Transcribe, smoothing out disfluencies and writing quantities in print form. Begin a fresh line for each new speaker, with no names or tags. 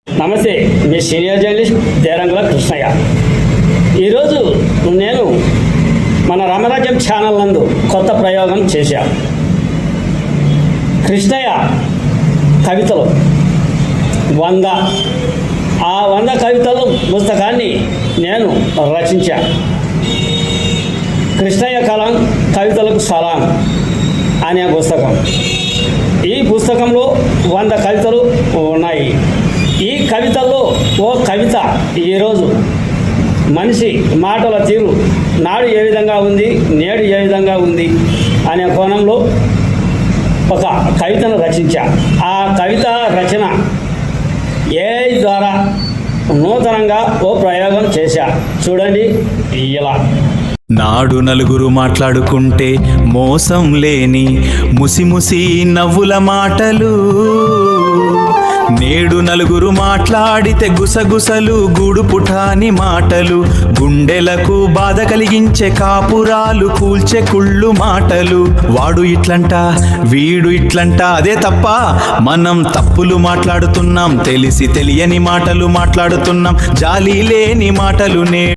నమస్తే, మీ senior journalist Derangula Krishnaiah. ఈరోజు నేను మన రామరాజ్యం ఛానల్ నందు కొత్త ప్రయోగం చేశాను. కృష్ణయ్య కవితలు 100 ఆ 100 కవితలు పుస్తకాన్ని నేను రచించాను. కృష్ణయ్య కలం కవితలకు సలాం అనే పుస్తకం. ఈ పుస్తకంలో 100 కవితలు ఉన్నాయి. ఈ కవితల్లో ఓ కవిత ఈరోజు మనిషి మాటల తీరు నాడు ఏ విధంగా ఉంది, నేడు ఏ విధంగా ఉంది అనే కోణంలో ఒక కవితను రచించా. ఆ కవిత రచన ఏఐ ద్వారా నూతనంగా ఓ ప్రయోగం చేశా. చూడండి ఇలా.
నాడు నలుగురు మాట్లాడుకుంటే మోసం లేని ముసిముసి నవ్వుల మాటలు, నేడు నలుగురు మాట్లాడితే గుసగుసలు గూడు పుటాని మాటలు, గుండెలకు బాధ కలిగించే కాపురాలు కూల్చే కుళ్ళు మాటలు. వాడు ఇట్లంట వీడు ఇట్లంట, అదే తప్ప మనం తప్పులు మాట్లాడుతున్నాం, తెలిసి తెలియని మాటలు మాట్లాడుతున్నాం, జాలి లేని మాటలు.